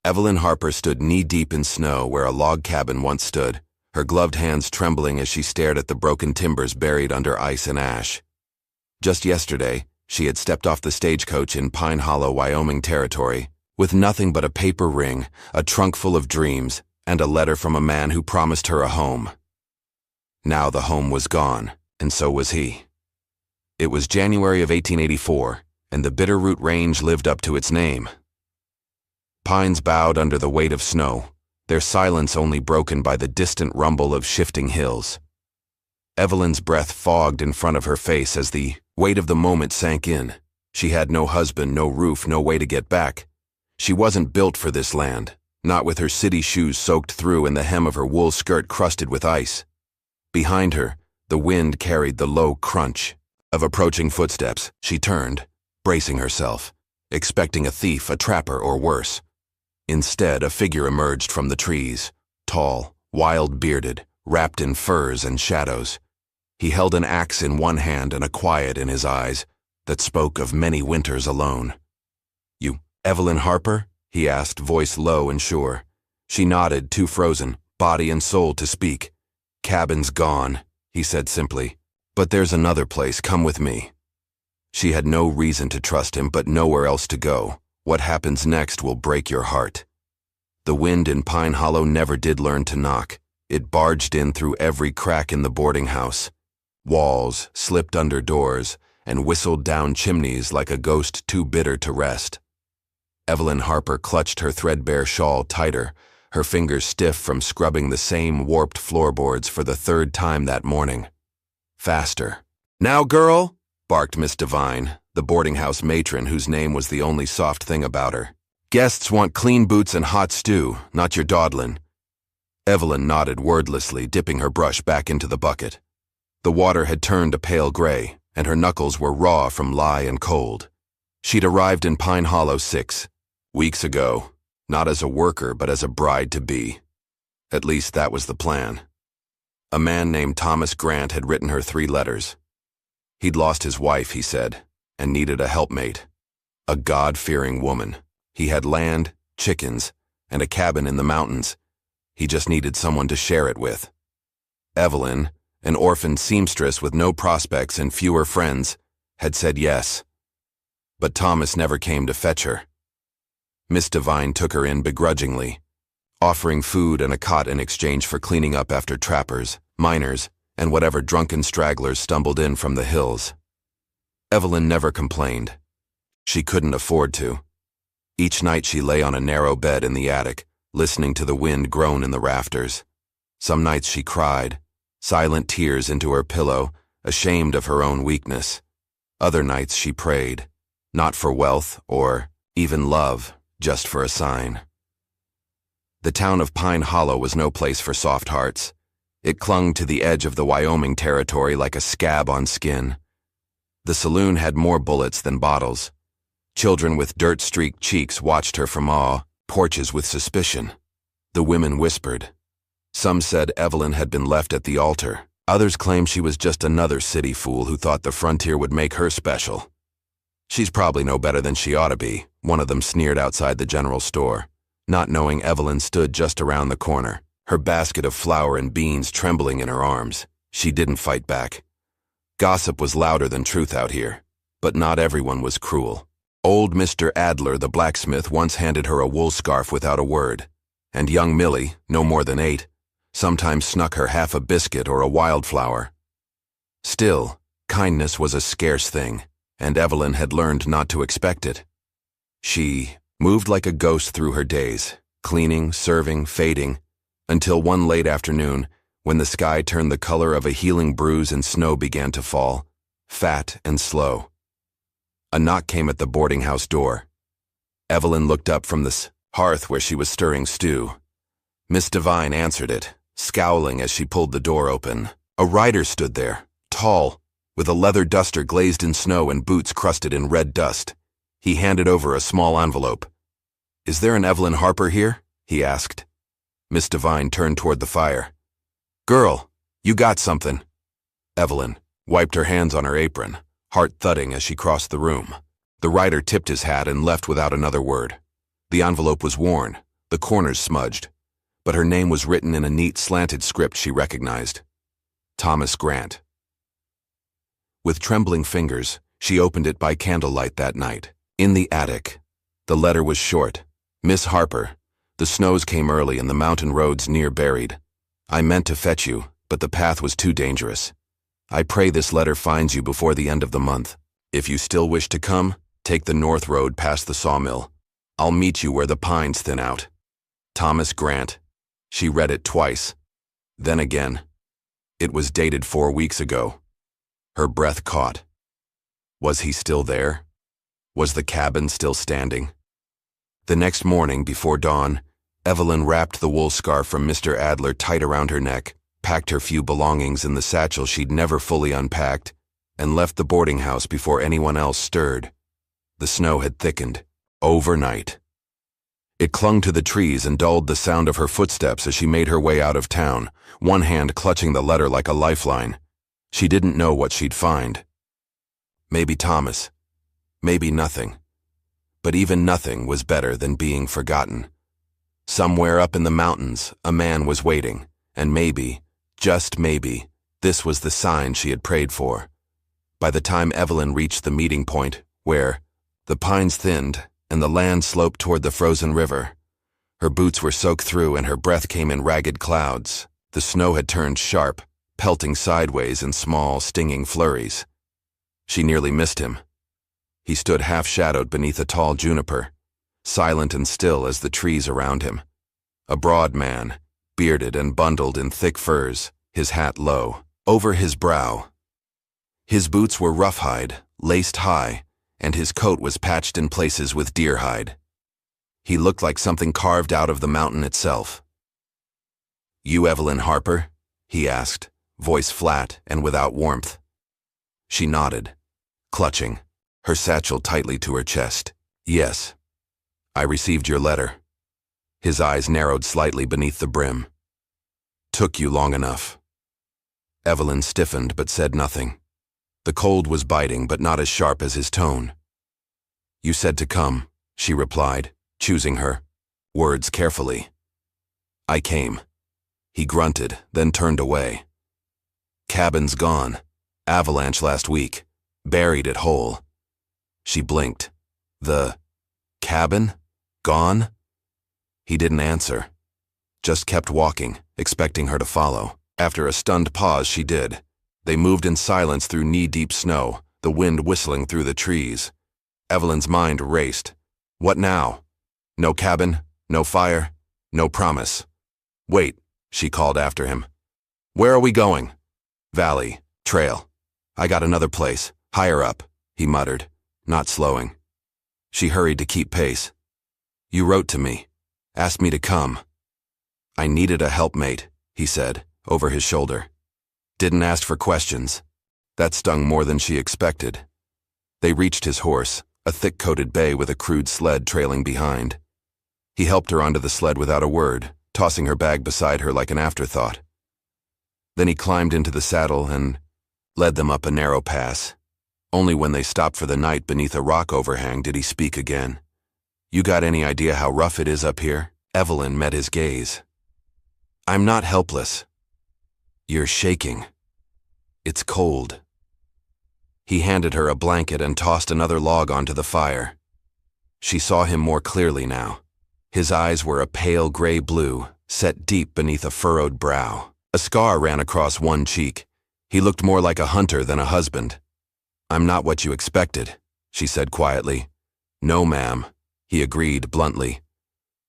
Evelyn Harper stood knee-deep in snow where a log cabin once stood, her gloved hands trembling as she stared at the broken timbers buried under ice and ash. Just yesterday, she had stepped off the stagecoach in Pine Hollow, Wyoming Territory, with nothing but a paper ring, a trunk full of dreams, and a letter from a man who promised her a home. Now the home was gone, and so was he. It was January of 1884, and the Bitterroot Range lived up to its name. Pines bowed under the weight of snow, their silence only broken by the distant rumble of shifting hills. Evelyn's breath fogged in front of her face as the weight of the moment sank in. She had no husband, no roof, no way to get back. She wasn't built for this land, not with her city shoes soaked through and the hem of her wool skirt crusted with ice. Behind her, the wind carried the low crunch of approaching footsteps. She turned, bracing herself, expecting a thief, a trapper, or worse. Instead, a figure emerged from the trees, tall, wild-bearded, wrapped in furs and shadows. He held an axe in one hand and a quiet in his eyes that spoke of many winters alone. "You, Evelyn Harper?" he asked, voice low and sure. She nodded, too frozen, body and soul to speak. "Cabin's gone," he said simply. "But there's another place, come with me." She had no reason to trust him, but nowhere else to go. What happens next will break your heart. The wind in Pine Hollow never did learn to knock. It barged in through every crack in the boarding house. Walls slipped under doors and whistled down chimneys like a ghost too bitter to rest. Evelyn Harper clutched her threadbare shawl tighter, her fingers stiff from scrubbing the same warped floorboards for the third time that morning. Faster. "Now, girl!" barked Miss Devine, the boarding house matron whose name was the only soft thing about her. "Guests want clean boots and hot stew, not your dawdlin'." Evelyn nodded wordlessly, dipping her brush back into the bucket. The water had turned a pale gray, and her knuckles were raw from lye and cold. She'd arrived in Pine Hollow 6 weeks ago, not as a worker but as a bride-to-be. At least that was the plan. A man named Thomas Grant had written her 3 letters. He'd lost his wife, he said, and needed a helpmate. A God-fearing woman. He had land, chickens, and a cabin in the mountains. He just needed someone to share it with. Evelyn, an orphaned seamstress with no prospects and fewer friends, had said yes. But Thomas never came to fetch her. Miss Devine took her in begrudgingly, offering food and a cot in exchange for cleaning up after trappers, miners, and whatever drunken stragglers stumbled in from the hills. Evelyn never complained. She couldn't afford to. Each night she lay on a narrow bed in the attic, listening to the wind groan in the rafters. Some nights she cried, silent tears into her pillow, ashamed of her own weakness. Other nights she prayed, not for wealth or even love, just for a sign. The town of Pine Hollow was no place for soft hearts. It clung to the edge of the Wyoming Territory like a scab on skin. The saloon had more bullets than bottles. Children with dirt-streaked cheeks watched her from awe, porches with suspicion. The women whispered. Some said Evelyn had been left at the altar. Others claimed she was just another city fool who thought the frontier would make her special. "She's probably no better than she ought to be," one of them sneered outside the general store, not knowing Evelyn stood just around the corner, her basket of flour and beans trembling in her arms. She didn't fight back. Gossip was louder than truth out here, but not everyone was cruel. Old Mr. Adler, the blacksmith, once handed her a wool scarf without a word, and young Millie, no more than 8, sometimes snuck her half a biscuit or a wildflower. Still, kindness was a scarce thing, and Evelyn had learned not to expect it. She moved like a ghost through her days, cleaning, serving, fading, until one late afternoon, when the sky turned the color of a healing bruise and snow began to fall, fat and slow. A knock came at the boarding house door. Evelyn looked up from the hearth where she was stirring stew. Miss Devine answered it, scowling as she pulled the door open. A rider stood there, tall, with a leather duster glazed in snow and boots crusted in red dust. He handed over a small envelope. "Is there an Evelyn Harper here?" he asked. Miss Devine turned toward the fire. "Girl, you got something." Evelyn wiped her hands on her apron, heart thudding as she crossed the room. The rider tipped his hat and left without another word. The envelope was worn, the corners smudged, but her name was written in a neat slanted script she recognized. Thomas Grant. With trembling fingers, she opened it by candlelight that night. In the attic. The letter was short. Miss Harper, the snows came early and the mountain roads near buried. I meant to fetch you, but the path was too dangerous. I pray this letter finds you before the end of the month. If you still wish to come, take the north road past the sawmill. I'll meet you where the pines thin out. Thomas Grant. She read it twice. Then again. It was dated 4 weeks ago. Her breath caught. Was he still there? Was the cabin still standing? The next morning, before dawn, Evelyn wrapped the wool scarf from Mr. Adler tight around her neck, packed her few belongings in the satchel she'd never fully unpacked, and left the boarding house before anyone else stirred. The snow had thickened. Overnight. It clung to the trees and dulled the sound of her footsteps as she made her way out of town, one hand clutching the letter like a lifeline. She didn't know what she'd find. Maybe Thomas. Maybe nothing. But even nothing was better than being forgotten. Somewhere up in the mountains, a man was waiting, and maybe, just maybe, this was the sign she had prayed for. By the time Evelyn reached the meeting point, where the pines thinned and the land sloped toward the frozen river, her boots were soaked through and her breath came in ragged clouds. The snow had turned sharp, pelting sideways in small, stinging flurries. She nearly missed him. He stood half-shadowed beneath a tall juniper, silent and still as the trees around him. A broad man, bearded and bundled in thick furs, his hat low, over his brow. His boots were roughhide, laced high, and his coat was patched in places with deer hide. He looked like something carved out of the mountain itself. "You Evelyn Harper?" he asked, voice flat and without warmth. She nodded, clutching, her satchel tightly to her chest. "Yes. I received your letter." His eyes narrowed slightly beneath the brim. "Took you long enough." Evelyn stiffened but said nothing. The cold was biting but not as sharp as his tone. "You said to come," she replied, choosing her words carefully. "I came." He grunted, then turned away. "Cabin's gone. Avalanche last week. Buried it whole." She blinked. "The cabin? Gone?" He didn't answer. Just kept walking, expecting her to follow. After a stunned pause, she did. They moved in silence through knee-deep snow, the wind whistling through the trees. Evelyn's mind raced. What now? No cabin, no fire, no promise. "Wait," she called after him. "Where are we going?" "Valley, trail. I got another place, higher up," he muttered, not slowing. She hurried to keep pace. "You wrote to me, asked me to come." "I needed a helpmate," he said, over his shoulder. Didn't ask for questions. That stung more than she expected. They reached his horse, a thick-coated bay with a crude sled trailing behind. He helped her onto the sled without a word, tossing her bag beside her like an afterthought. Then he climbed into the saddle and led them up a narrow pass. Only when they stopped for the night beneath a rock overhang did he speak again. "You got any idea how rough it is up here?" Evelyn met his gaze. "I'm not helpless." "You're shaking. It's cold." He handed her a blanket and tossed another log onto the fire. She saw him more clearly now. His eyes were a pale gray blue, set deep beneath a furrowed brow. A scar ran across one cheek. He looked more like a hunter than a husband. "I'm not what you expected," she said quietly. "No, ma'am," he agreed bluntly.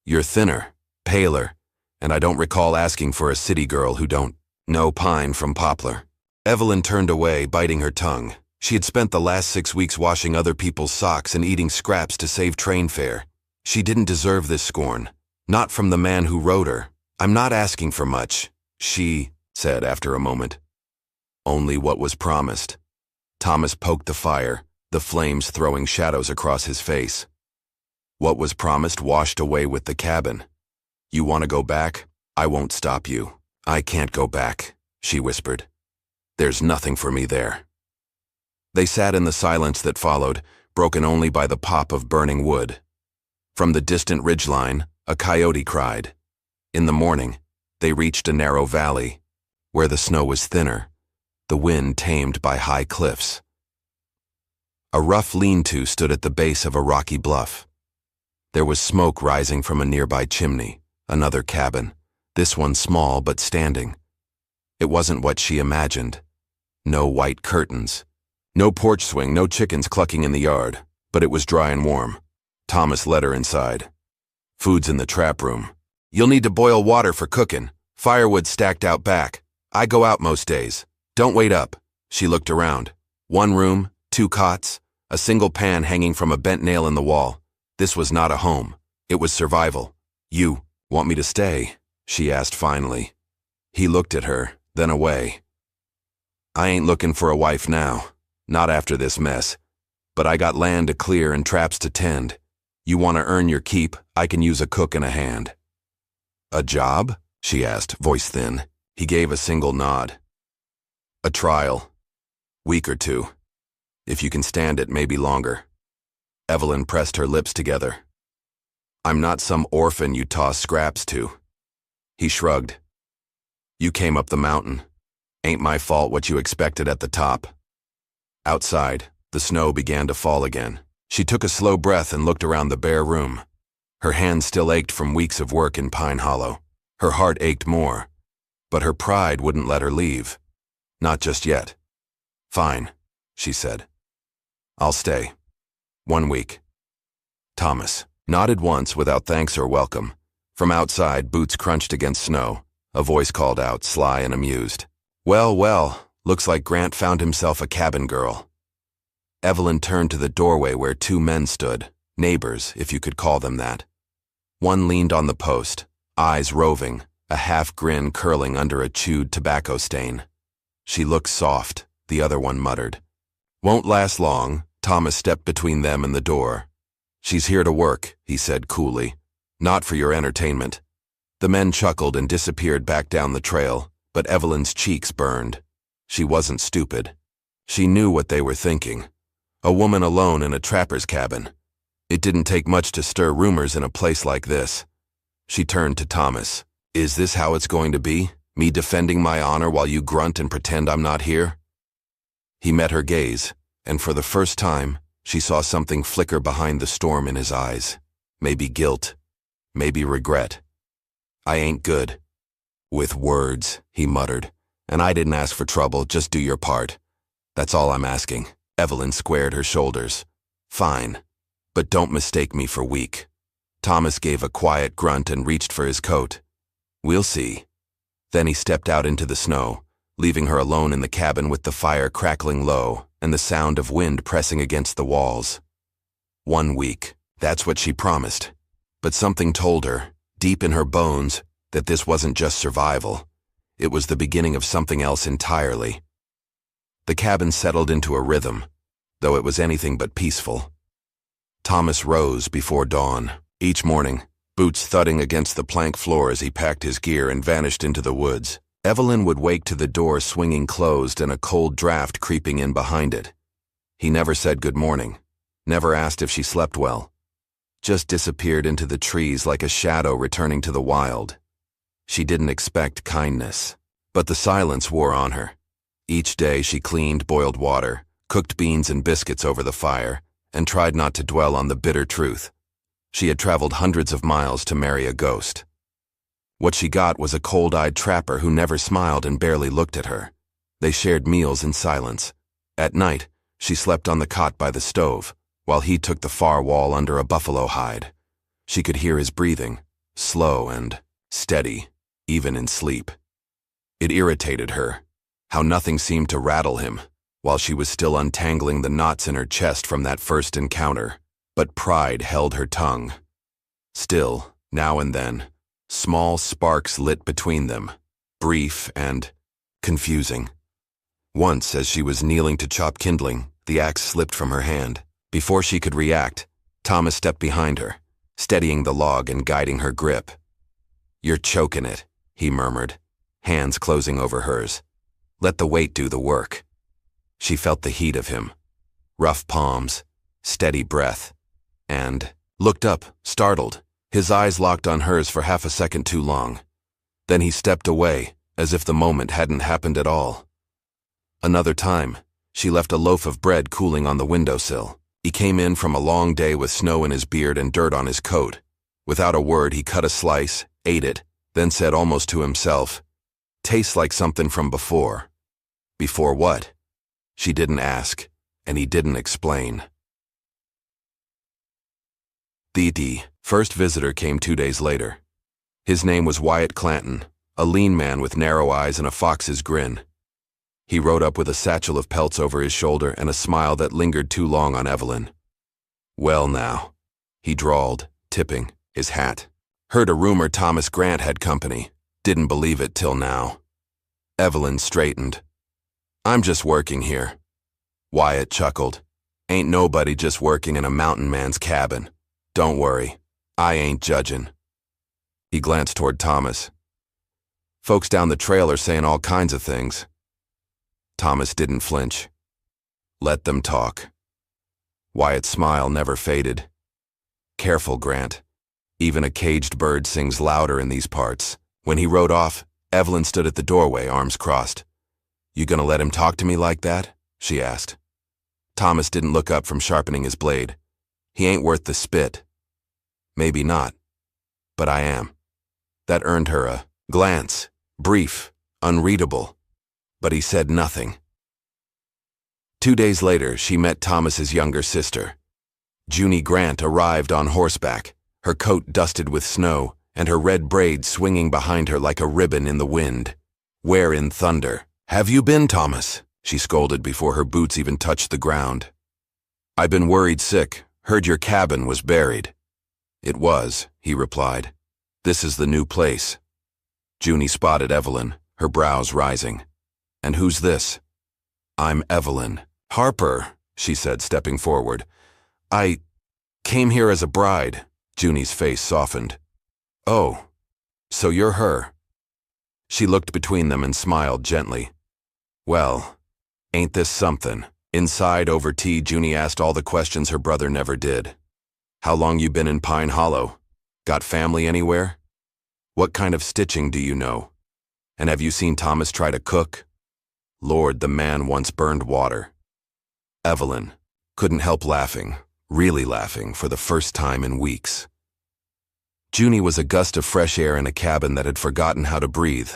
"You're thinner, paler, and I don't recall asking for a city girl who don't know pine from poplar." Evelyn turned away, biting her tongue. She had spent the last 6 weeks washing other people's socks and eating scraps to save train fare. She didn't deserve this scorn. Not from the man who wrote her. "I'm not asking for much," she said after a moment. "Only what was promised." Thomas poked the fire, the flames throwing shadows across his face. "What was promised washed away with the cabin. You want to go back? I won't stop you." "I can't go back," she whispered. "There's nothing for me there." They sat in the silence that followed, broken only by the pop of burning wood. From the distant ridgeline, A coyote cried. In the morning, they reached a narrow valley, where the snow was thinner, the wind tamed by high cliffs. A rough lean-to stood at the base of a rocky bluff. There was smoke rising from a nearby chimney, another cabin, this one small but standing. It wasn't what she imagined. No white curtains. No porch swing, no chickens clucking in the yard, but it was dry and warm. Thomas led her inside. Food's in the trap room. You'll need to boil water for cooking. Firewood stacked out back. I go out most days. Don't wait up. She looked around. One room, 2 cots, a single pan hanging from a bent nail in the wall. This was not a home. It was survival. You want me to stay? She asked finally. He looked at her, then away. I ain't looking for a wife now. Not after this mess. But I got land to clear and traps to tend. You want to earn your keep, I can use a cook and a hand. A job? She asked, voice thin. He gave a single nod. A trial. Week or 2. If you can stand it, maybe longer. Evelyn pressed her lips together. I'm not some orphan you toss scraps to. He shrugged. You came up the mountain. Ain't my fault what you expected at the top. Outside, the snow began to fall again. She took a slow breath and looked around the bare room. Her hands still ached from weeks of work in Pine Hollow. Her heart ached more. But her pride wouldn't let her leave. Not just yet. Fine, she said. I'll stay. 1 week. Thomas nodded once without thanks or welcome. From outside, boots crunched against snow. A voice called out, sly and amused. Well, well, looks like Grant found himself a cabin girl. Evelyn turned to the doorway where 2 men stood, neighbors, if you could call them that. One leaned on the post, eyes roving, a half-grin curling under a chewed tobacco stain. She looked soft, the other one muttered. Won't last long. Thomas stepped between them and the door. She's here to work, he said coolly. Not for your entertainment. The men chuckled and disappeared back down the trail, but Evelyn's cheeks burned. She wasn't stupid. She knew what they were thinking. A woman alone in a trapper's cabin. It didn't take much to stir rumors in a place like this. She turned to Thomas. Is this how it's going to be? Me defending my honor while you grunt and pretend I'm not here? He met her gaze, and for the first time, she saw something flicker behind the storm in his eyes. Maybe guilt. Maybe regret. I ain't good. With words, he muttered. And I didn't ask for trouble, just do your part. That's all I'm asking. Evelyn squared her shoulders. Fine. But don't mistake me for weak. Thomas gave a quiet grunt and reached for his coat. We'll see. Then he stepped out into the snow, leaving her alone in the cabin with the fire crackling low and the sound of wind pressing against the walls. 1 week. That's what she promised. But something told her, deep in her bones, that this wasn't just survival. It was the beginning of something else entirely. The cabin settled into a rhythm, though it was anything but peaceful. Thomas rose before dawn. Each morning, boots thudding against the plank floor as he packed his gear and vanished into the woods. Evelyn would wake to the door swinging closed and a cold draft creeping in behind it. He never said good morning, never asked if she slept well. Just disappeared into the trees like a shadow returning to the wild. She didn't expect kindness, but the silence wore on her. Each day she cleaned boiled water, cooked beans and biscuits over the fire, and tried not to dwell on the bitter truth. She had traveled hundreds of miles to marry a ghost. What she got was a cold-eyed trapper who never smiled and barely looked at her. They shared meals in silence. At night, she slept on the cot by the stove, while he took the far wall under a buffalo hide. She could hear his breathing, slow and steady, even in sleep. It irritated her, how nothing seemed to rattle him, while she was still untangling the knots in her chest from that first encounter. But pride held her tongue. Still, now and then, small sparks lit between them, brief and confusing. Once, as she was kneeling to chop kindling, the axe slipped from her hand. Before she could react, Thomas stepped behind her, steadying the log and guiding her grip. You're choking it, he murmured, hands closing over hers. Let the weight do the work. She felt the heat of him. Rough palms, steady breath, and looked up, startled. His eyes locked on hers for half a second too long. Then he stepped away, as if the moment hadn't happened at all. Another time, she left a loaf of bread cooling on the windowsill. He came in from a long day with snow in his beard and dirt on his coat. Without a word, he cut a slice, ate it, then said almost to himself, "Tastes like something from before." Before what? She didn't ask, and he didn't explain. The first visitor came 2 days later. His name was Wyatt Clanton, a lean man with narrow eyes and a fox's grin. He rode up with a satchel of pelts over his shoulder and a smile that lingered too long on Evelyn. "Well now," he drawled, tipping his hat. "Heard a rumor Thomas Grant had company. Didn't believe it till now." Evelyn straightened. "I'm just working here." Wyatt chuckled. "Ain't nobody just working in a mountain man's cabin. Don't worry, I ain't judging." He glanced toward Thomas. "Folks down the trail are saying all kinds of things." Thomas didn't flinch. "Let them talk." Wyatt's smile never faded. "Careful, Grant. Even a caged bird sings louder in these parts." When he rode off, Evelyn stood at the doorway, arms crossed. "You gonna let him talk to me like that?" she asked. Thomas didn't look up from sharpening his blade. "He ain't worth the spit." "Maybe not, but I am." That earned her a glance, brief, unreadable. But he said nothing. 2 days later, she met Thomas's younger sister. Junie Grant arrived on horseback, her coat dusted with snow, and her red braid swinging behind her like a ribbon in the wind. "Where in thunder have you been, Thomas?" she scolded before her boots even touched the ground. "I've been worried sick. Heard your cabin was buried." "It was," he replied. "This is the new place." Junie spotted Evelyn, her brows rising. "And who's this?" "I'm Evelyn Harper," she said, stepping forward. "I came here as a bride." Junie's face softened. "Oh, so you're her." She looked between them and smiled gently. "Well, ain't this something?" Inside, over tea, Junie asked all the questions her brother never did. "How long you been in Pine Hollow? Got family anywhere? What kind of stitching do you know? And have you seen Thomas try to cook? Lord, the man once burned water." Evelyn couldn't help laughing, really laughing, for the first time in weeks. Junie was a gust of fresh air in a cabin that had forgotten how to breathe.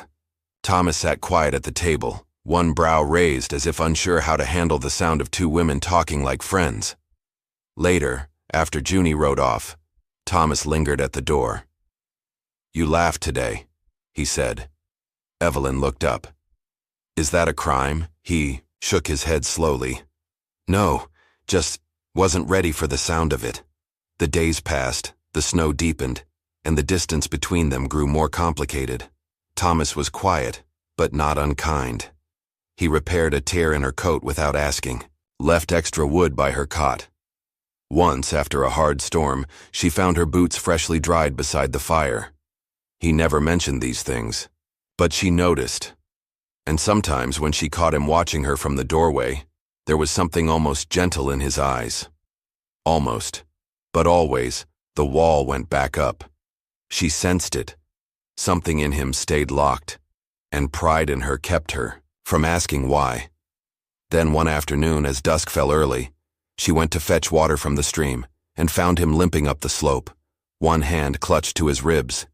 Thomas sat quiet at the table, one brow raised as if unsure how to handle the sound of two women talking like friends. Later, after Junie rode off, Thomas lingered at the door. "You laughed today," he said. Evelyn looked up. "Is that a crime?" He shook his head slowly. "No, just wasn't ready for the sound of it." The days passed, the snow deepened, and the distance between them grew more complicated. Thomas was quiet, but not unkind. He repaired a tear in her coat without asking, left extra wood by her cot. Once, after a hard storm, she found her boots freshly dried beside the fire. He never mentioned these things, but she noticed. And sometimes when she caught him watching her from the doorway, there was something almost gentle in his eyes. Almost, but always, the wall went back up. She sensed it. Something in him stayed locked, and pride in her kept her from asking why. Then one afternoon, as dusk fell early, she went to fetch water from the stream and found him limping up the slope, one hand clutched to his ribs.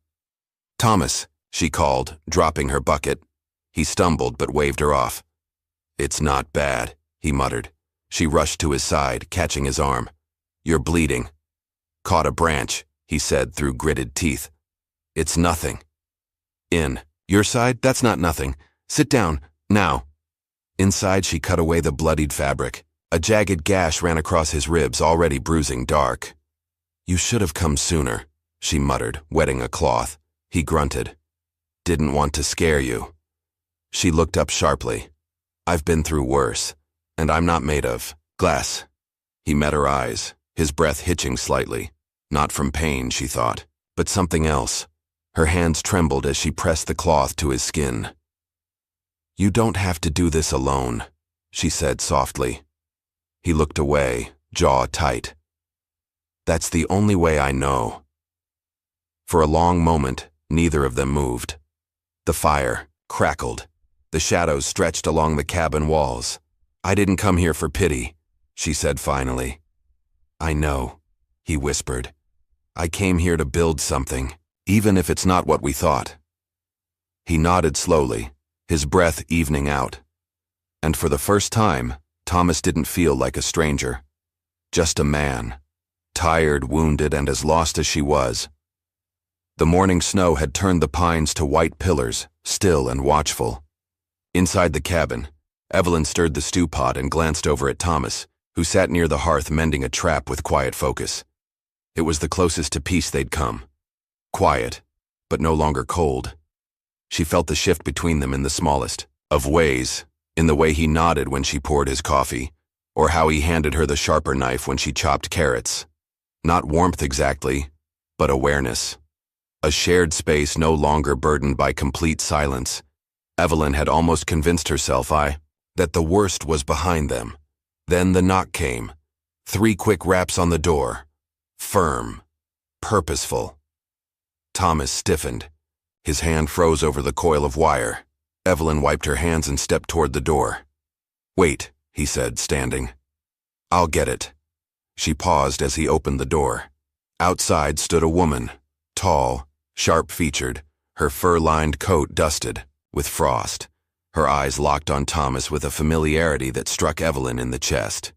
"Thomas," she called, dropping her bucket. He stumbled but waved her off. "It's not bad," he muttered. She rushed to his side, catching his arm. "You're bleeding." "Caught a branch," he said through gritted teeth. "It's nothing." "In your side? That's not nothing. Sit down, now." Inside, she cut away the bloodied fabric. A jagged gash ran across his ribs, already bruising dark. "You should have come sooner," she muttered, wetting a cloth. He grunted. "Didn't want to scare you." She looked up sharply. "I've been through worse, and I'm not made of glass." He met her eyes, his breath hitching slightly. Not from pain, she thought, but something else. Her hands trembled as she pressed the cloth to his skin. "You don't have to do this alone," she said softly. He looked away, jaw tight. "That's the only way I know." For a long moment, neither of them moved. The fire crackled. The shadows stretched along the cabin walls. "I didn't come here for pity," she said finally. "I know," he whispered. "I came here to build something, even if it's not what we thought." He nodded slowly, his breath evening out. And for the first time, Thomas didn't feel like a stranger. Just a man, tired, wounded, and as lost as she was. The morning snow had turned the pines to white pillars, still and watchful. Inside the cabin, Evelyn stirred the stew pot and glanced over at Thomas, who sat near the hearth mending a trap with quiet focus. It was the closest to peace they'd come. Quiet, but no longer cold. She felt the shift between them in the smallest of ways, in the way he nodded when she poured his coffee, or how he handed her the sharper knife when she chopped carrots. Not warmth exactly, but awareness. A shared space no longer burdened by complete silence. Evelyn had almost convinced herself that the worst was behind them. Then the knock came. 3 quick raps on the door. Firm. Purposeful. Thomas stiffened. His hand froze over the coil of wire. Evelyn wiped her hands and stepped toward the door. "Wait," he said, standing. "I'll get it." She paused as he opened the door. Outside stood a woman, tall, sharp-featured, her fur-lined coat dusted with frost. Her eyes locked on Thomas with a familiarity that struck Evelyn in the chest.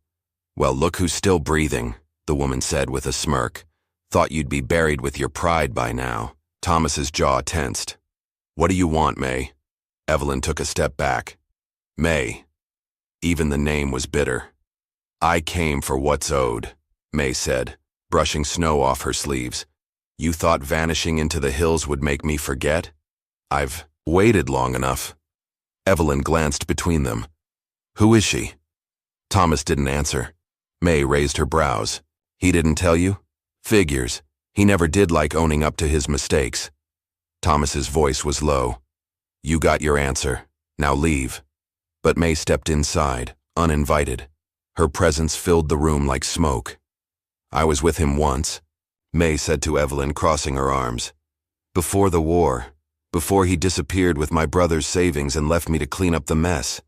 "Well, look who's still breathing," the woman said with a smirk. "Thought you'd be buried with your pride by now." Thomas's jaw tensed. "What do you want, May?" Evelyn took a step back. "May." Even the name was bitter. "I came for what's owed," May said, brushing snow off her sleeves. "You thought vanishing into the hills would make me forget? I've waited long enough." Evelyn glanced between them. "Who is she?" Thomas didn't answer. May raised her brows. "He didn't tell you?" "Figures. He never did like owning up to his mistakes." Thomas's voice was low. "You got your answer. Now leave." But May stepped inside, uninvited. Her presence filled the room like smoke. "I was with him once," May said to Evelyn, crossing her arms. "Before the war. Before he disappeared with my brother's savings and left me to clean up the mess."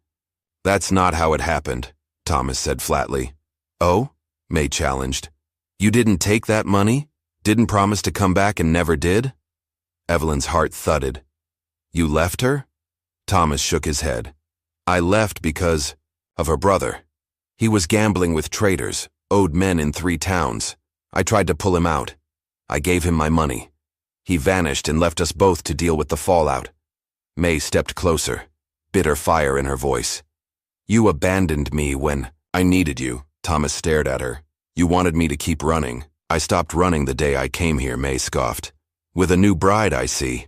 "That's not how it happened," Thomas said flatly. "Oh?" May challenged. "You didn't take that money? Didn't promise to come back and never did?" Evelyn's heart thudded. "You left her?" Thomas shook his head. "I left because of her brother. He was gambling with traders, owed men in 3 towns. I tried to pull him out. I gave him my money. He vanished and left us both to deal with the fallout." May stepped closer, bitter fire in her voice. "You abandoned me when I needed you." Thomas stared at her. "You wanted me to keep running. I stopped running the day I came here," May scoffed. "With a new bride, I see."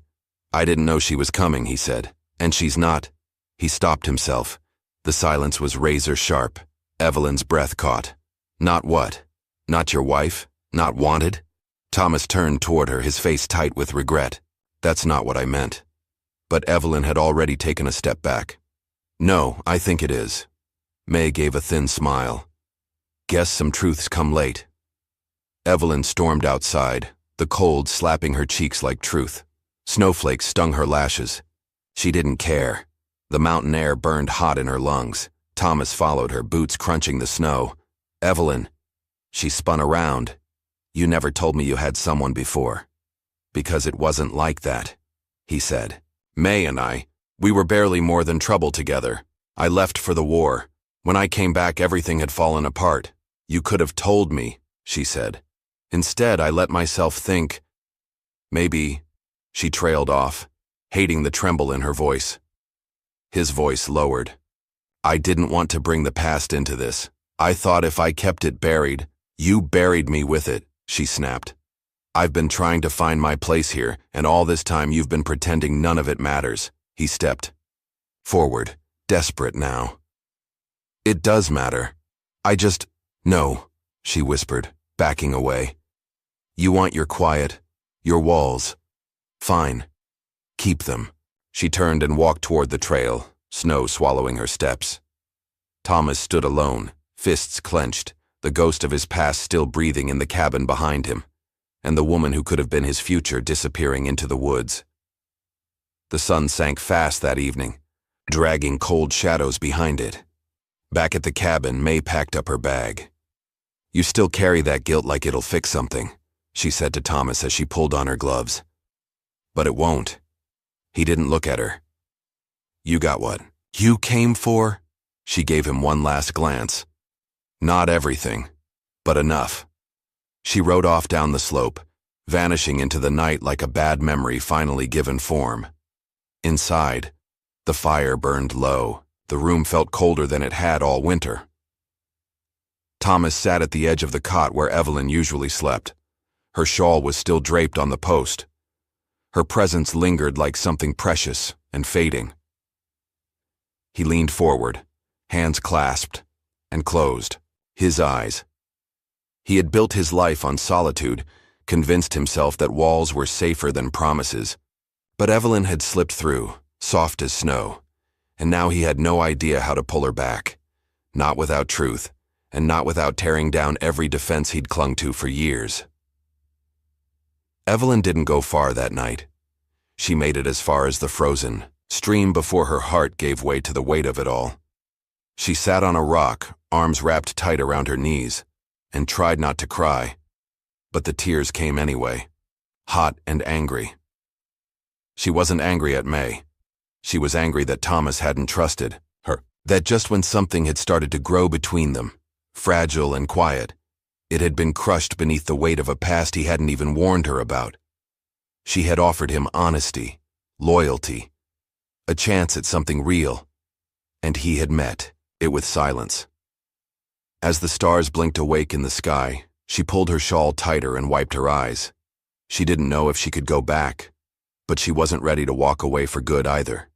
"I didn't know she was coming," he said. "And she's not." He stopped himself. The silence was razor sharp. Evelyn's breath caught. "Not what? Not your wife? Not wanted?" Thomas turned toward her, his face tight with regret. "That's not what I meant." But Evelyn had already taken a step back. "No, I think it is." May gave a thin smile. "Guess some truths come late." Evelyn stormed outside, the cold slapping her cheeks like truth. Snowflakes stung her lashes. She didn't care. The mountain air burned hot in her lungs. Thomas followed her, boots crunching the snow. "Evelyn." She spun around. "You never told me you had someone before." "Because it wasn't like that," he said. "May and we were barely more than trouble together. I left for the war. When I came back, everything had fallen apart. You could have told me," she said. "Instead, I let myself think. Maybe." She trailed off, hating the tremble in her voice. His voice lowered. "I didn't want to bring the past into this. I thought if I kept it buried, you buried me with it," she snapped. "I've been trying to find my place here, and all this time you've been pretending none of it matters." He stepped forward, desperate now. "It does matter. I just—" "No," she whispered, backing away. "You want your quiet, your walls. Fine. Keep them." She turned and walked toward the trail, snow swallowing her steps. Thomas stood alone, fists clenched, the ghost of his past still breathing in the cabin behind him. and the woman who could have been his future disappearing into the woods. The sun sank fast that evening, dragging cold shadows behind it. Back at the cabin, May packed up her bag. "You still carry that guilt like it'll fix something," she said to Thomas as she pulled on her gloves. "But it won't." He didn't look at her. "You got what you came for?" She gave him one last glance. "Not everything, but enough." She rode off down the slope, vanishing into the night like a bad memory finally given form. Inside, the fire burned low. The room felt colder than it had all winter. Thomas sat at the edge of the cot where Evelyn usually slept. Her shawl was still draped on the post. Her presence lingered like something precious and fading. He leaned forward, hands clasped and closed, his eyes. He had built his life on solitude, convinced himself that walls were safer than promises. But Evelyn had slipped through, soft as snow, and now he had no idea how to pull her back, not without truth, and not without tearing down every defense he'd clung to for years. Evelyn didn't go far that night. She made it as far as the frozen stream before her heart gave way to the weight of it all. She sat on a rock, arms wrapped tight around her knees, and tried not to cry. But the tears came anyway, hot and angry. She wasn't angry at May. She was angry that Thomas hadn't trusted her, that just when something had started to grow between them, fragile and quiet, it had been crushed beneath the weight of a past he hadn't even warned her about. She had offered him honesty, loyalty, a chance at something real, and he had met it with silence. As the stars blinked awake in the sky, she pulled her shawl tighter and wiped her eyes. She didn't know if she could go back, but she wasn't ready to walk away for good either.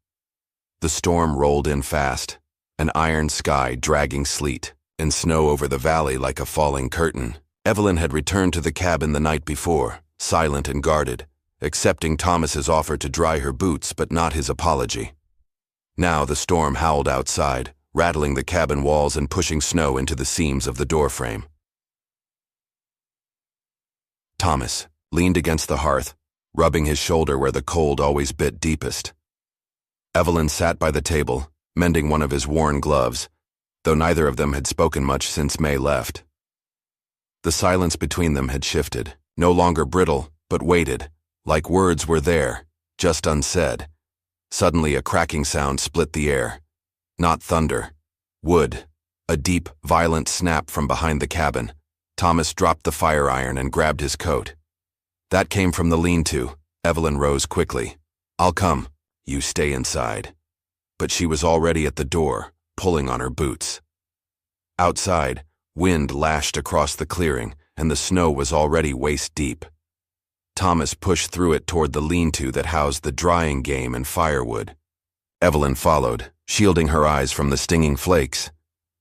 The storm rolled in fast, an iron sky dragging sleet and snow over the valley like a falling curtain. Evelyn had returned to the cabin the night before, silent and guarded, accepting Thomas's offer to dry her boots but not his apology. Now the storm howled outside, rattling the cabin walls and pushing snow into the seams of the doorframe. Thomas leaned against the hearth, rubbing his shoulder where the cold always bit deepest. Evelyn sat by the table, mending one of his worn gloves, though neither of them had spoken much since May left. The silence between them had shifted, no longer brittle, but weighted, like words were there, just unsaid. Suddenly a cracking sound split the air. Not thunder, wood, a deep, violent snap from behind the cabin. Thomas dropped the fire iron and grabbed his coat. That came from the lean-to. Evelyn rose quickly. "I'll come. You stay inside." But she was already at the door, pulling on her boots. Outside, wind lashed across the clearing, and the snow was already waist-deep. Thomas pushed through it toward the lean-to that housed the drying game and firewood. Evelyn followed, shielding her eyes from the stinging flakes.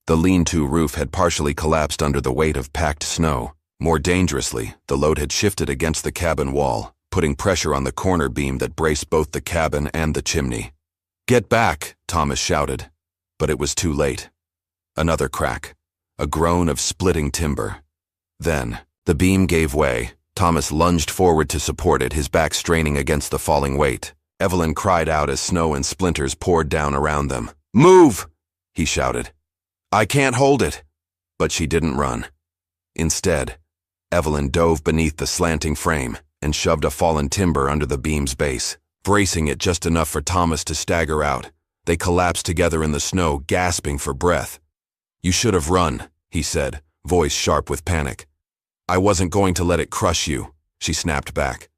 The lean-to roof had partially collapsed under the weight of packed snow. More dangerously, the load had shifted against the cabin wall, putting pressure on the corner beam that braced both the cabin and the chimney. "Get back!" Thomas shouted, but it was too late. Another crack, a groan of splitting timber. Then, the beam gave way. Thomas lunged forward to support it, his back straining against the falling weight. Evelyn cried out as snow and splinters poured down around them. "Move!" he shouted. "I can't hold it." But she didn't run. Instead, Evelyn dove beneath the slanting frame and shoved a fallen timber under the beam's base, bracing it just enough for Thomas to stagger out. They collapsed together in the snow, gasping for breath. "You should have run," he said, voice sharp with panic. "I wasn't going to let it crush you," she snapped back.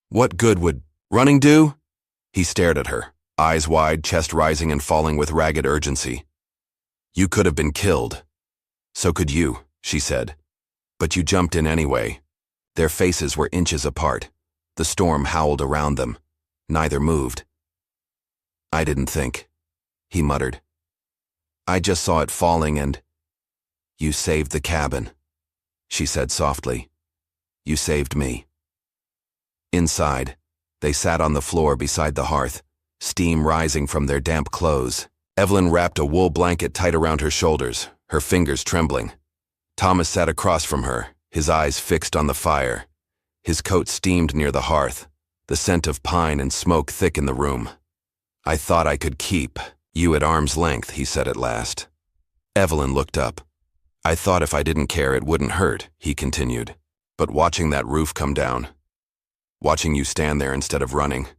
"What good would running do?" He stared at her, eyes wide, chest rising and falling with ragged urgency. "You could have been killed." "So could you," she said. "But you jumped in anyway." Their faces were inches apart. The storm howled around them. Neither moved. "I didn't think," he muttered. "I just saw it falling and—" "You saved the cabin," she said softly. "You saved me." Inside, they sat on the floor beside the hearth, steam rising from their damp clothes. Evelyn wrapped a wool blanket tight around her shoulders, her fingers trembling. Thomas sat across from her, his eyes fixed on the fire. His coat steamed near the hearth, the scent of pine and smoke thick in the room. "I thought I could keep you at arm's length," he said at last. Evelyn looked up. "I thought if I didn't care it wouldn't hurt," he continued. "But watching that roof come down, watching you stand there instead of running,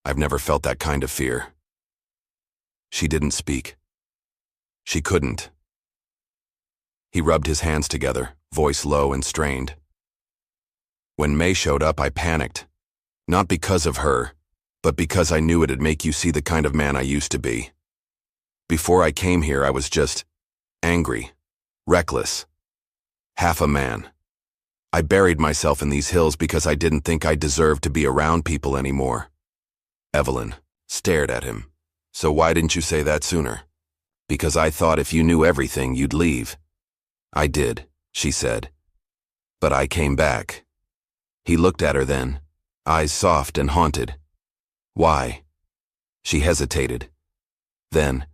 I've never felt that kind of fear." She didn't speak. She couldn't. He rubbed his hands together, voice low and strained. "When May showed up, I panicked. Not because of her, but because I knew it'd make you see the kind of man I used to be. Before I came here, I was just angry, reckless, half a man. I buried myself in these hills because I didn't think I deserved to be around people anymore." Evelyn stared at him. "So why didn't you say that sooner?" "Because I thought if you knew everything, you'd leave." "I did," she said. "But I came back." He looked at her then, eyes soft and haunted. "Why?" She hesitated. Then,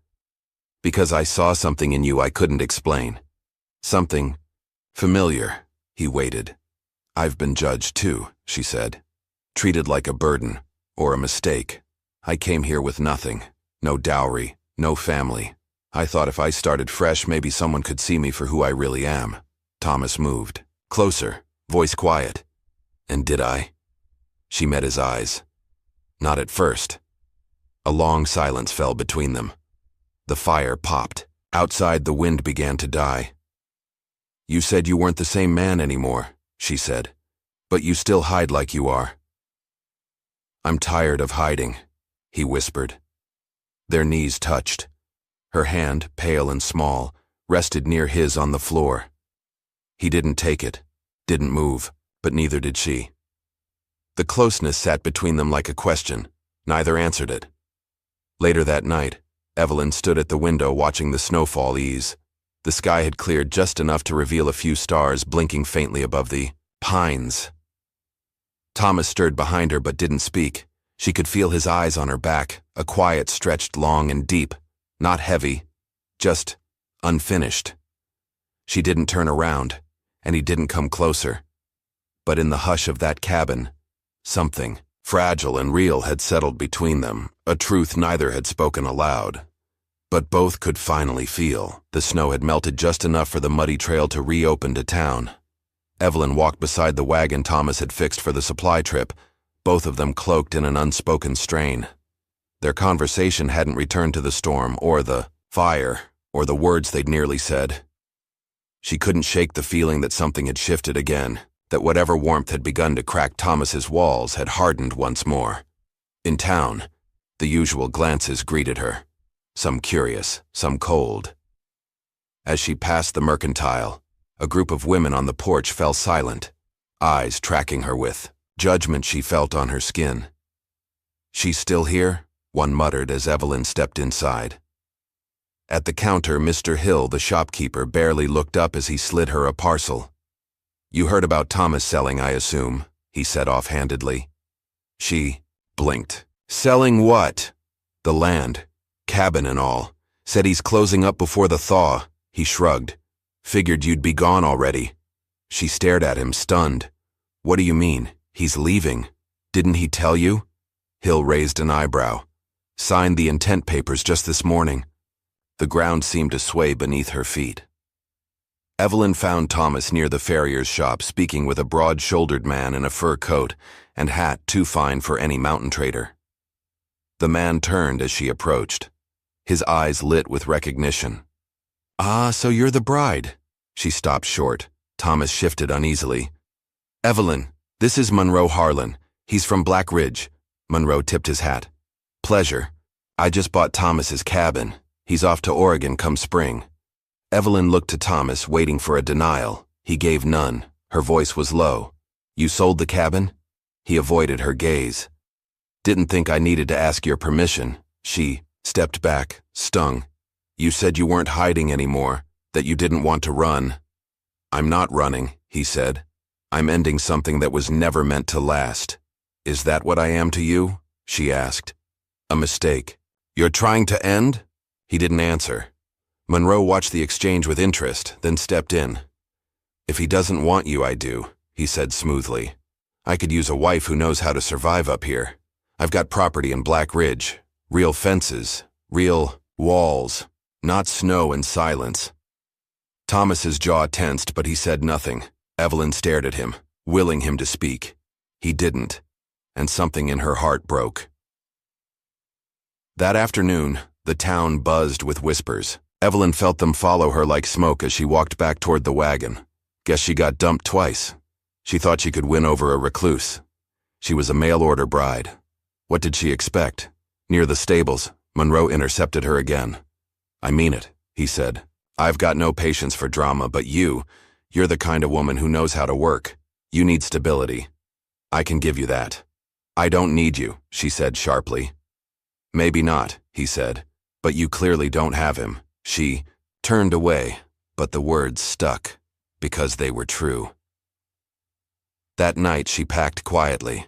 "Because I saw something in you I couldn't explain. Something familiar." He waited. "I've been judged too," she said. "Treated like a burden, or a mistake. I came here with nothing, no dowry, no family. I thought if I started fresh, maybe someone could see me for who I really am." Thomas moved. Closer, voice quiet. "And did I?" She met his eyes. "Not at first." A long silence fell between them. The fire popped. Outside, the wind began to die. "You said you weren't the same man anymore," she said. "But you still hide like you are." "I'm tired of hiding," he whispered. Their knees touched. Her hand, pale and small, rested near his on the floor. He didn't take it, didn't move, but neither did she. The closeness sat between them like a question. Neither answered it. Later that night, Evelyn stood at the window watching the snowfall ease. The sky had cleared just enough to reveal a few stars blinking faintly above the pines. Thomas stirred behind her but didn't speak. She could feel his eyes on her back, a quiet stretched long and deep, not heavy, just unfinished. She didn't turn around, and he didn't come closer. But in the hush of that cabin, something fragile and real had settled between them, a truth neither had spoken aloud. But both could finally feel. The snow had melted just enough for the muddy trail to reopen to town. Evelyn walked beside the wagon Thomas had fixed for the supply trip, both of them cloaked in an unspoken strain. Their conversation hadn't returned to the storm, or the fire, or the words they'd nearly said. She couldn't shake the feeling that something had shifted again, that whatever warmth had begun to crack Thomas's walls had hardened once more. In town, the usual glances greeted her, some curious, some cold. As she passed the mercantile, a group of women on the porch fell silent, eyes tracking her with judgment she felt on her skin. "She's still here?" one muttered as Evelyn stepped inside. At the counter, Mr. Hill, the shopkeeper, barely looked up as he slid her a parcel. "You heard about Thomas selling, I assume," he said offhandedly. She blinked. "Selling what?" "The land, cabin and all. Said he's closing up before the thaw." He shrugged. "Figured you'd be gone already." She stared at him, stunned. "What do you mean? He's leaving. Didn't he tell you?" Hill raised an eyebrow. "Signed the intent papers just this morning." The ground seemed to sway beneath her feet. Evelyn found Thomas near the farrier's shop, speaking with a broad-shouldered man in a fur coat and hat too fine for any mountain trader. The man turned as she approached. His eyes lit with recognition. "Ah, so you're the bride." She stopped short. Thomas shifted uneasily. "Evelyn, this is Monroe Harlan. He's from Black Ridge." Monroe tipped his hat. "Pleasure. I just bought Thomas's cabin. He's off to Oregon come spring." Evelyn looked to Thomas, waiting for a denial. He gave none. Her voice was low. "You sold the cabin?" He avoided her gaze. "Didn't think I needed to ask your permission." She stepped back, stung. "You said you weren't hiding anymore, that you didn't want to run." "I'm not running," he said. "I'm ending something that was never meant to last." "Is that what I am to you?" she asked. "A mistake. You're trying to end?" He didn't answer. Monroe watched the exchange with interest, then stepped in. "If he doesn't want you, I do," he said smoothly. I could use a wife who knows how to survive up here. I've got property in Black Ridge, real fences, real walls, not snow and silence." Thomas's jaw tensed, but he said nothing. Evelyn stared at him, willing him to speak. He didn't, and something in her heart broke. That afternoon, the town buzzed with whispers. Evelyn felt them follow her like smoke as she walked back toward the wagon. Guess she got dumped twice. She thought she could win over a recluse. She was a mail-order bride. What did she expect? Near the stables, Monroe intercepted her again. "I mean it," he said. "I've got no patience for drama, but you're the kind of woman who knows how to work. You need stability. I can give you that." "I don't need you," she said sharply. "Maybe not," he said, "but you clearly don't have him." She turned away, but the words stuck, because they were true. That night she packed quietly.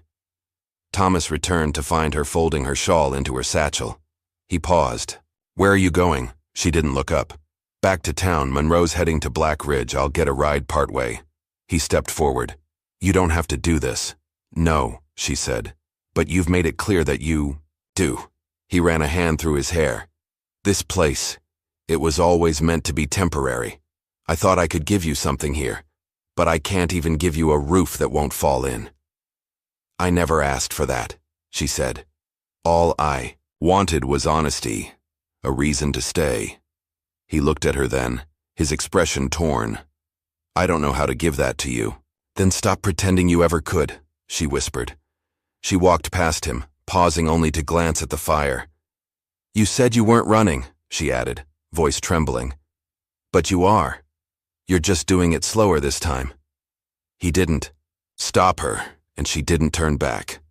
Thomas returned to find her folding her shawl into her satchel. He paused. "Where are you going?" She didn't look up. "Back to town. Monroe's heading to Black Ridge. I'll get a ride partway." He stepped forward. "You don't have to do this." "No," she said, "but you've made it clear that you do." He ran a hand through his hair. "This place, it was always meant to be temporary. I thought I could give you something here, but I can't even give you a roof that won't fall in." "I never asked for that," she said. "All I wanted was honesty, a reason to stay." He looked at her then, his expression torn. "I don't know how to give that to you." "Then stop pretending you ever could," she whispered. She walked past him, pausing only to glance at the fire. "You said you weren't running," she added, voice trembling. "But you are. You're just doing it slower this time." He didn't stop her, and she didn't turn back.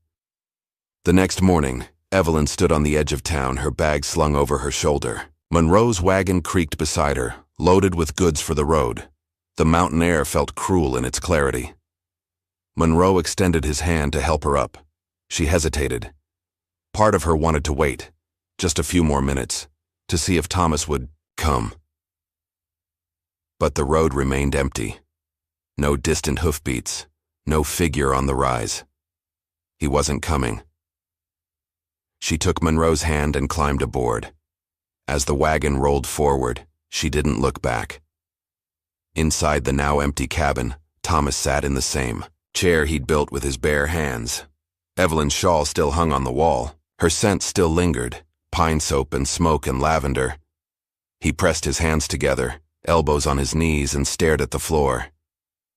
The next morning, Evelyn stood on the edge of town, her bag slung over her shoulder. Monroe's wagon creaked beside her, loaded with goods for the road. The mountain air felt cruel in its clarity. Monroe extended his hand to help her up. She hesitated. Part of her wanted to wait, just a few more minutes, to see if Thomas would come. But the road remained empty. No distant hoofbeats, no figure on the rise. He wasn't coming. She took Monroe's hand and climbed aboard. As the wagon rolled forward, she didn't look back. Inside the now empty cabin, Thomas sat in the same chair he'd built with his bare hands. Evelyn's shawl still hung on the wall. Her scent still lingered, pine soap and smoke and lavender. He pressed his hands together, elbows on his knees, and stared at the floor.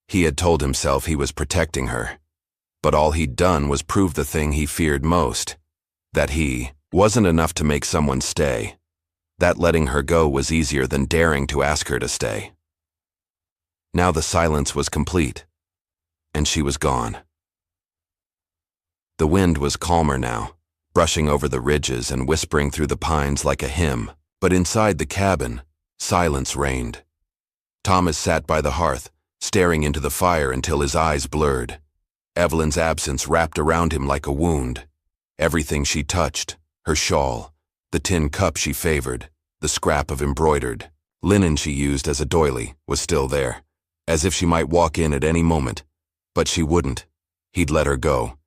He had told himself he was protecting her, but all he'd done was prove the thing he feared most, that he wasn't enough to make someone stay. That letting her go was easier than daring to ask her to stay. Now the silence was complete, and she was gone. The wind was calmer now, brushing over the ridges and whispering through the pines like a hymn, but inside the cabin, silence reigned. Thomas sat by the hearth, staring into the fire until his eyes blurred. Evelyn's absence wrapped around him like a wound. Everything she touched, her shawl, the tin cup she favored, the scrap of embroidered linen she used as a doily, was still there, as if she might walk in at any moment. But she wouldn't. He'd let her go.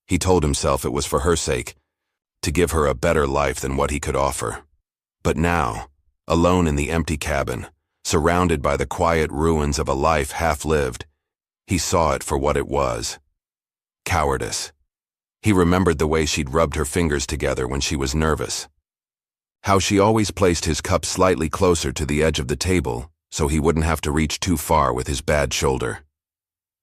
He told himself it was for her sake, to give her a better life than what he could offer. But now, alone in the empty cabin, surrounded by the quiet ruins of a life half-lived, he saw it for what it was. Cowardice. He remembered the way she'd rubbed her fingers together when she was nervous. How she always placed his cup slightly closer to the edge of the table so he wouldn't have to reach too far with his bad shoulder.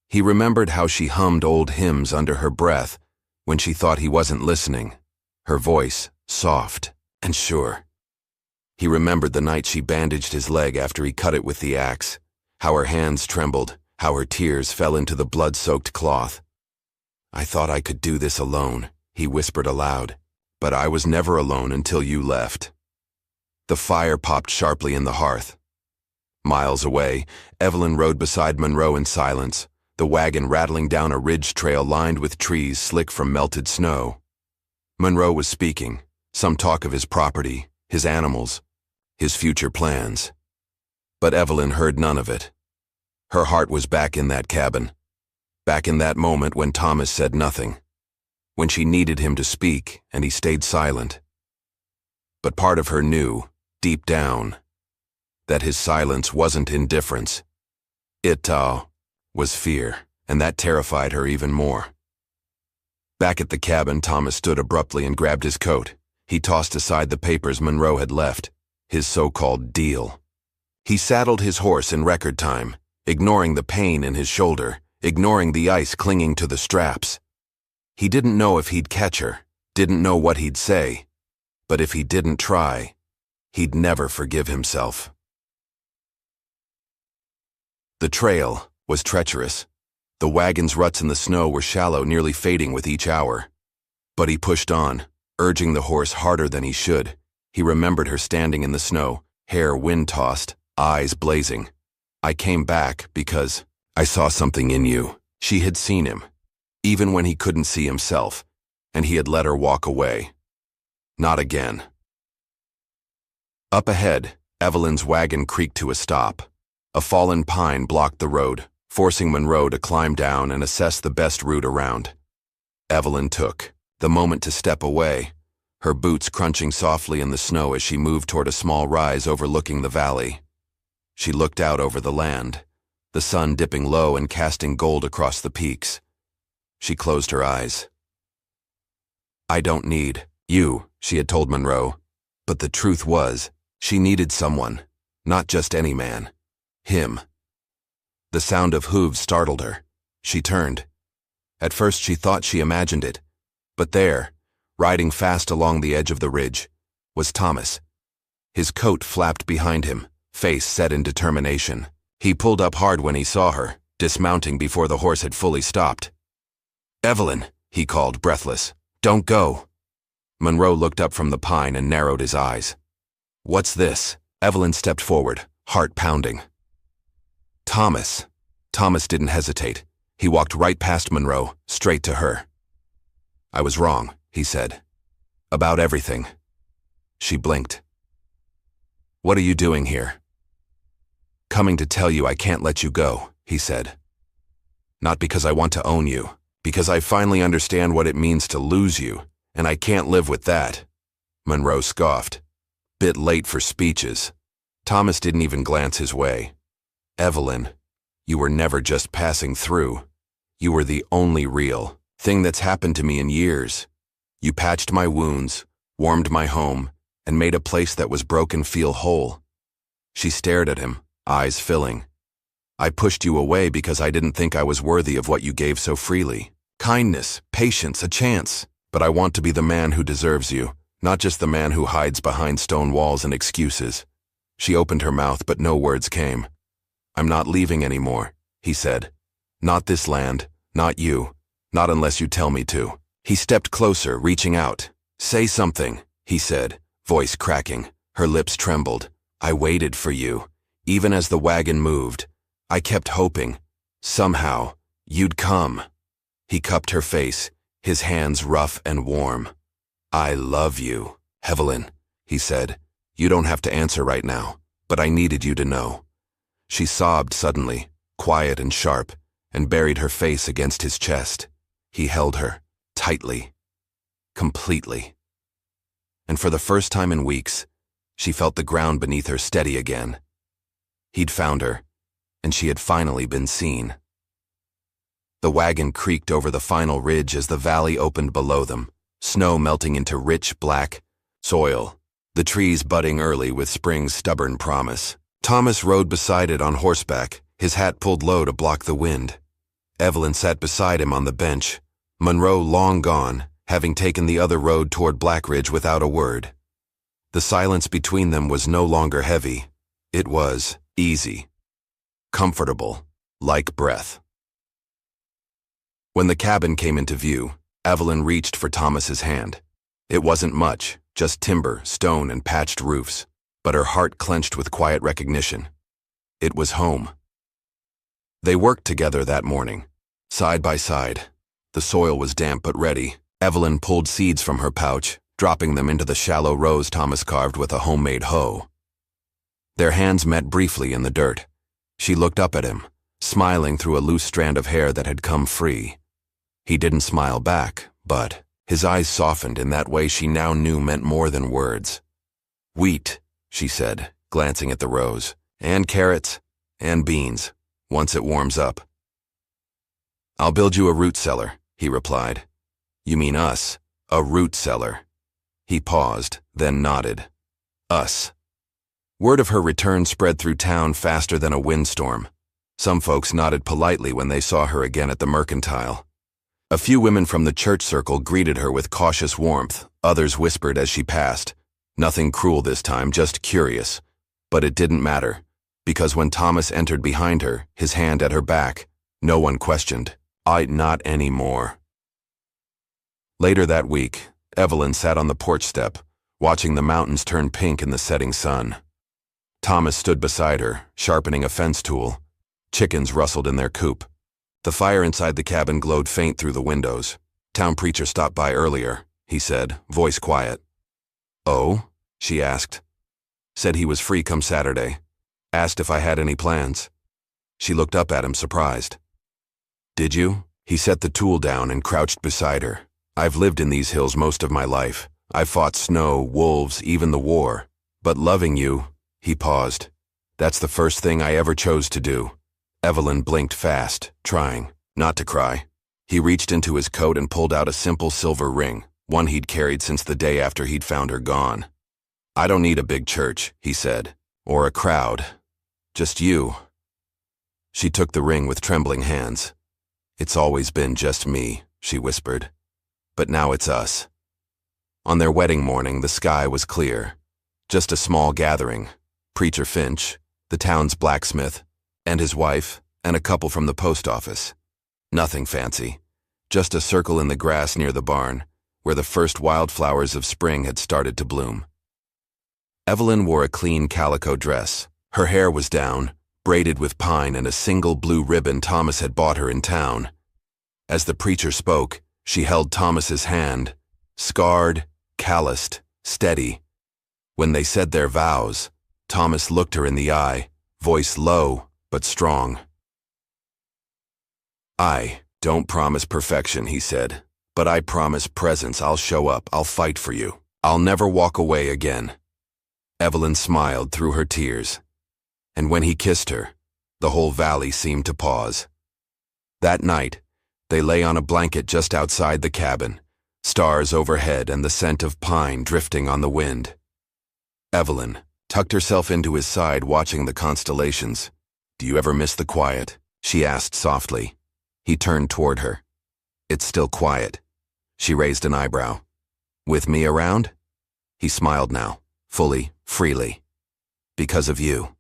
He remembered how she hummed old hymns under her breath when she thought he wasn't listening, her voice soft and sure. He remembered the night she bandaged his leg after he cut it with the axe, how her hands trembled, how her tears fell into the blood-soaked cloth. "I thought I could do this alone," he whispered aloud, "but I was never alone until you left." The fire popped sharply in the hearth. Miles away, Evelyn rode beside Monroe in silence, the wagon rattling down a ridge trail lined with trees slick from melted snow. Monroe was speaking, some talk of his property, his animals, his future plans. But Evelyn heard none of it. Her heart was back in that cabin. back in that moment when Thomas said nothing, when she needed him to speak and he stayed silent. But part of her knew, deep down, that his silence wasn't indifference. It was fear, and that terrified her even more. Back at the cabin, Thomas stood abruptly and grabbed his coat. He tossed aside the papers Monroe had left, his so-called deal. He saddled his horse in record time, ignoring the pain in his shoulder, ignoring the ice clinging to the straps. He didn't know if he'd catch her, didn't know what he'd say, but if he didn't try, he'd never forgive himself. The trail was treacherous. The wagon's ruts in the snow were shallow, nearly fading with each hour. But he pushed on, urging the horse harder than he should. He remembered her standing in the snow, hair wind-tossed, eyes blazing. "I came back because I saw something in you." She had seen him, even when he couldn't see himself, and he had let her walk away. Not again. Up ahead, Evelyn's wagon creaked to a stop. A fallen pine blocked the road, forcing Monroe to climb down and assess the best route around. Evelyn took the moment to step away, her boots crunching softly in the snow as she moved toward a small rise overlooking the valley. She looked out over the land, the sun dipping low and casting gold across the peaks. She closed her eyes. "I don't need you," she had told Monroe, but the truth was, she needed someone, not just any man. Him. The sound of hooves startled her. She turned. At first she thought she imagined it, but there, riding fast along the edge of the ridge, was Thomas. His coat flapped behind him, face set in determination. He pulled up hard when he saw her, dismounting before the horse had fully stopped. "Evelyn," he called, breathless. "Don't go." Monroe looked up from the pine and narrowed his eyes. "What's this?" Evelyn stepped forward, heart pounding. "Thomas." Thomas didn't hesitate. He walked right past Monroe, straight to her. "I was wrong," he said. "About everything." She blinked. "What are you doing here?" "Coming to tell you I can't let you go," he said. "Not because I want to own you, because I finally understand what it means to lose you, and I can't live with that." Monroe scoffed. Bit late for speeches. Thomas didn't even glance his way. "Evelyn, you were never just passing through. You were the only real thing that's happened to me in years. You patched my wounds, warmed my home, and made a place that was broken feel whole." She stared at him, eyes filling. "I pushed you away because I didn't think I was worthy of what you gave so freely. Kindness, patience, a chance. But I want to be the man who deserves you, not just the man who hides behind stone walls and excuses." She opened her mouth, but no words came. "I'm not leaving anymore," he said. "Not this land, not you, not unless you tell me to." He stepped closer, reaching out. "Say something," he said, voice cracking. Her lips trembled. "I waited for you. Even as the wagon moved, I kept hoping. Somehow, you'd come." He cupped her face, his hands rough and warm. "I love you, Evelyn," he said. "You don't have to answer right now, but I needed you to know." She sobbed suddenly, quiet and sharp, and buried her face against his chest. He held her, tightly, completely. And for the first time in weeks, she felt the ground beneath her steady again. He'd found her, and she had finally been seen. The wagon creaked over the final ridge as the valley opened below them, snow melting into rich, black soil, the trees budding early with spring's stubborn promise. Thomas rode beside it on horseback, his hat pulled low to block the wind. Evelyn sat beside him on the bench, Monroe long gone, having taken the other road toward Black Ridge without a word. The silence between them was no longer heavy. It was easy, comfortable, like breath. When the cabin came into view, Evelyn reached for Thomas's hand. It wasn't much, just timber, stone, and patched roofs, but her heart clenched with quiet recognition. It was home. They worked together that morning, side by side. The soil was damp but ready. Evelyn pulled seeds from her pouch, dropping them into the shallow rows Thomas carved with a homemade hoe. Their hands met briefly in the dirt. She looked up at him, smiling through a loose strand of hair that had come free. He didn't smile back, but his eyes softened in that way she now knew meant more than words. "Wheat," she said, glancing at the rows, "and carrots, and beans, once it warms up." "I'll build you a root cellar," he replied. "You mean us, a root cellar." He paused, then nodded. Us. Word of her return spread through town faster than a windstorm. Some folks nodded politely when they saw her again at the mercantile. A few women from the church circle greeted her with cautious warmth. Others whispered as she passed. Nothing cruel this time, just curious. But it didn't matter, because when Thomas entered behind her, his hand at her back, no one questioned. Not anymore. Later that week, Evelyn sat on the porch step, watching the mountains turn pink in the setting sun. Thomas stood beside her, sharpening a fence tool. Chickens rustled in their coop. The fire inside the cabin glowed faint through the windows. "Town preacher stopped by earlier," he said, voice quiet. "Oh?" she asked. "Said he was free come Saturday. Asked if I had any plans." She looked up at him, surprised. "Did you?" He set the tool down and crouched beside her. "I've lived in these hills most of my life. I've fought snow, wolves, even the war. But loving you," he paused, "that's the first thing I ever chose to do." Evelyn blinked fast, trying not to cry. He reached into his coat and pulled out a simple silver ring, one he'd carried since the day after he'd found her gone. "I don't need a big church," he said, "or a crowd. Just you." She took the ring with trembling hands. "It's always been just me," she whispered. "But now it's us." On their wedding morning, the sky was clear. Just a small gathering. Preacher Finch, the town's blacksmith, and his wife, and a couple from the post office. Nothing fancy. Just a circle in the grass near the barn, where the first wildflowers of spring had started to bloom. Evelyn wore a clean calico dress. Her hair was down, braided with pine and a single blue ribbon Thomas had bought her in town. As the preacher spoke, she held Thomas's hand, scarred, calloused, steady. When they said their vows, Thomas looked her in the eye, voice low but strong. "I don't promise perfection," he said, "but I promise presence. I'll show up. I'll fight for you. I'll never walk away again." Evelyn smiled through her tears. And when he kissed her, the whole valley seemed to pause. That night, they lay on a blanket just outside the cabin, stars overhead and the scent of pine drifting on the wind. Evelyn tucked herself into his side, watching the constellations. "Do you ever miss the quiet?" she asked softly. He turned toward her. "It's still quiet." She raised an eyebrow. "With me around?" He smiled now, fully, freely. "Because of you."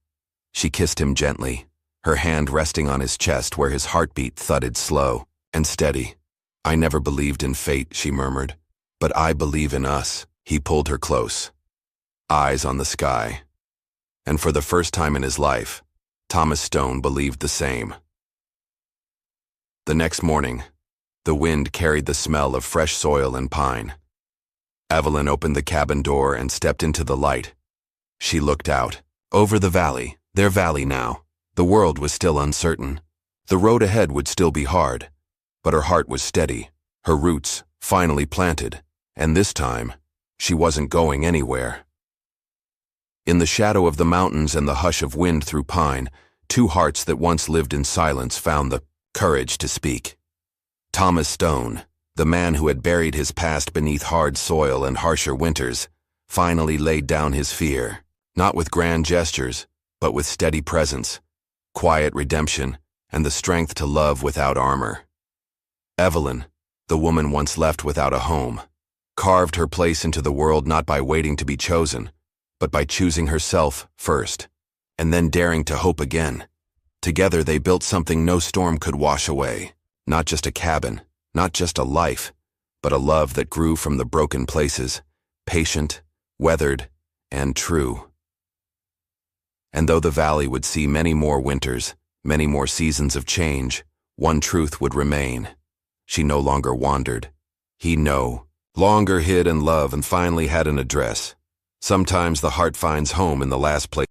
She kissed him gently, her hand resting on his chest where his heartbeat thudded slow and steady. "I never believed in fate," she murmured, "but I believe in us." He pulled her close, eyes on the sky. And for the first time in his life, Thomas Stone believed the same. The next morning, the wind carried the smell of fresh soil and pine. Evelyn opened the cabin door and stepped into the light. She looked out, over the valley, their valley now. The world was still uncertain. The road ahead would still be hard. But her heart was steady, her roots finally planted, and this time, she wasn't going anywhere. In the shadow of the mountains and the hush of wind through pine, two hearts that once lived in silence found the courage to speak. Thomas Stone, the man who had buried his past beneath hard soil and harsher winters, finally laid down his fear, not with grand gestures, but with steady presence, quiet redemption, and the strength to love without armor. Evelyn, the woman once left without a home, carved her place into the world not by waiting to be chosen, but by choosing herself first, and then daring to hope again. Together they built something no storm could wash away. Not just a cabin, not just a life, but a love that grew from the broken places, patient, weathered, and true. And though the valley would see many more winters, many more seasons of change, one truth would remain. She no longer wandered. He no longer hid in love and finally had an address. Sometimes the heart finds home in the last place